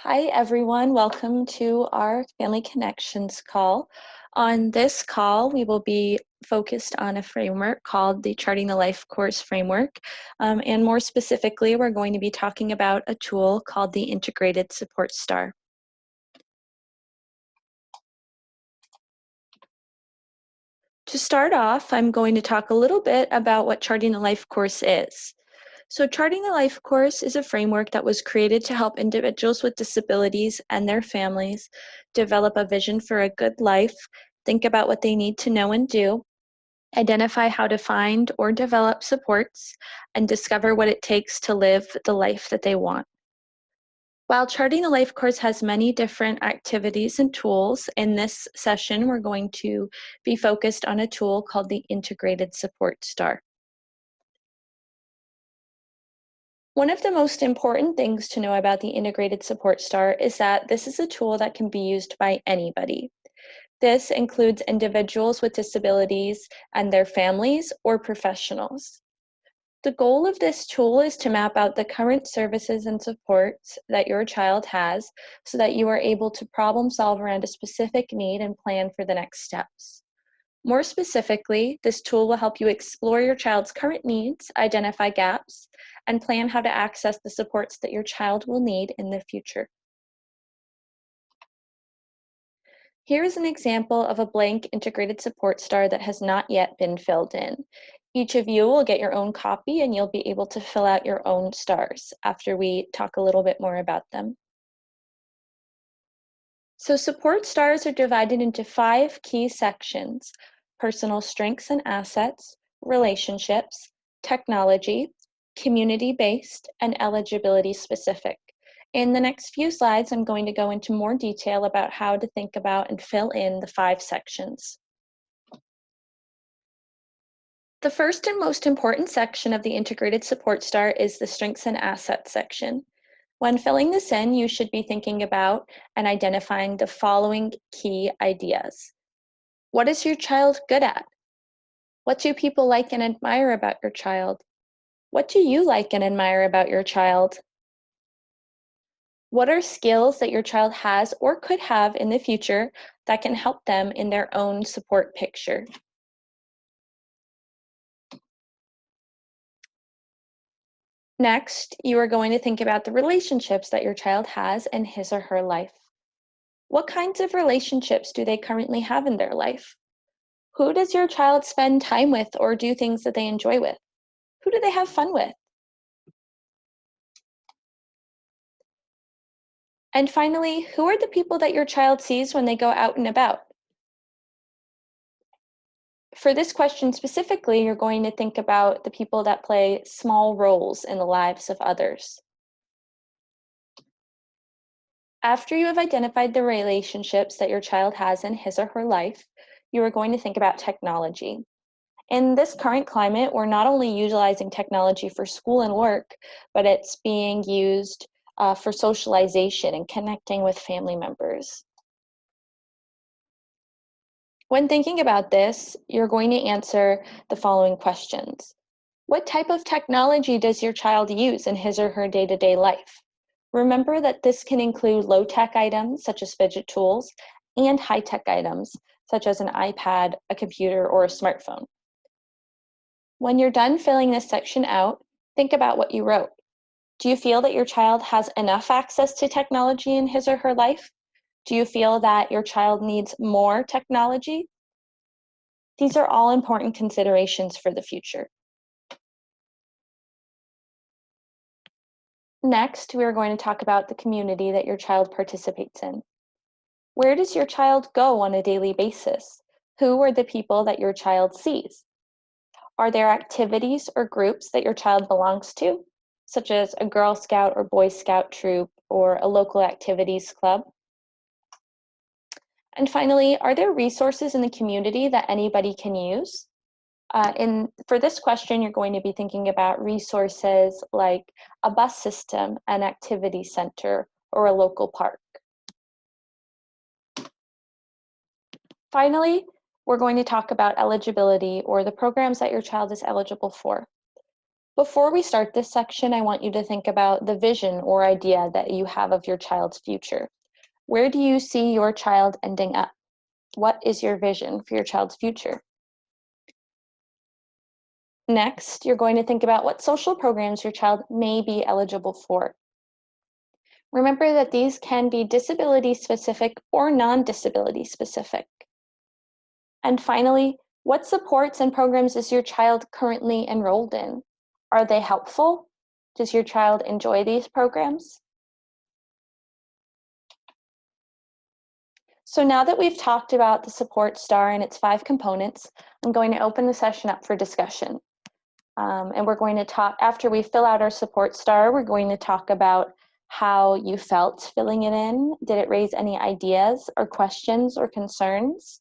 Hi, everyone. Welcome to our Family Connections call. On this call, we will be focused on a framework called the Charting the Life Course framework. And more specifically, we're going to be talking about a tool called the Integrated Support Star. To start off, I'm going to talk a little bit about what Charting the Life Course is. So Charting the Life Course is a framework that was created to help individuals with disabilities and their families develop a vision for a good life, think about what they need to know and do, identify how to find or develop supports, and discover what it takes to live the life that they want. While Charting the Life Course has many different activities and tools, in this session we're going to be focused on a tool called the Integrated Support Star. One of the most important things to know about the Integrated Support Star is that this is a tool that can be used by anybody. This includes individuals with disabilities and their families or professionals. The goal of this tool is to map out the current services and supports that your child has so that you are able to problem solve around a specific need and plan for the next steps. More specifically, this tool will help you explore your child's current needs, identify gaps, and plan how to access the supports that your child will need in the future. Here is an example of a blank integrated support star that has not yet been filled in. Each of you will get your own copy and you'll be able to fill out your own stars after we talk a little bit more about them. So support stars are divided into 5 key sections: personal strengths and assets, relationships, technology, community-based, and eligibility specific. In the next few slides, I'm going to go into more detail about how to think about and fill in the 5 sections. The first and most important section of the Integrated Support Star is the Strengths and Assets section. When filling this in, you should be thinking about and identifying the following key ideas. What is your child good at? What do people like and admire about your child? What do you like and admire about your child? What are skills that your child has or could have in the future that can help them in their own support picture? Next, you are going to think about the relationships that your child has in his or her life. What kinds of relationships do they currently have in their life? Who does your child spend time with or do things that they enjoy with? Who do they have fun with? And finally, who are the people that your child sees when they go out and about? For this question specifically, you're going to think about the people that play small roles in the lives of others. After you have identified the relationships that your child has in his or her life, you are going to think about technology. In this current climate, we're not only utilizing technology for school and work, but it's being used for socialization and connecting with family members. When thinking about this, you're going to answer the following questions. What type of technology does your child use in his or her day-to-day life? Remember that this can include low-tech items such as fidget tools and high-tech items such as an iPad, a computer, or a smartphone. When you're done filling this section out, think about what you wrote. Do you feel that your child has enough access to technology in his or her life? Do you feel that your child needs more technology? These are all important considerations for the future. Next, we are going to talk about the community that your child participates in. Where does your child go on a daily basis? Who are the people that your child sees? Are there activities or groups that your child belongs to, such as a Girl Scout or Boy Scout troop or a local activities club? And finally, are there resources in the community that anybody can use? For this question, you're going to be thinking about resources like a bus system, an activity center, or a local park. Finally, we're going to talk about eligibility or the programs that your child is eligible for. Before we start this section, I want you to think about the vision or idea that you have of your child's future. Where do you see your child ending up? What is your vision for your child's future? Next, you're going to think about what social programs your child may be eligible for. Remember that these can be disability specific or non-disability specific. And finally, what supports and programs is your child currently enrolled in? Are they helpful? Does your child enjoy these programs? So now that we've talked about the support star and its 5 components, I'm going to open the session up for discussion. And we're going to talk, after we fill out our support star, we're going to talk about how you felt filling it in. Did it raise any ideas or questions or concerns?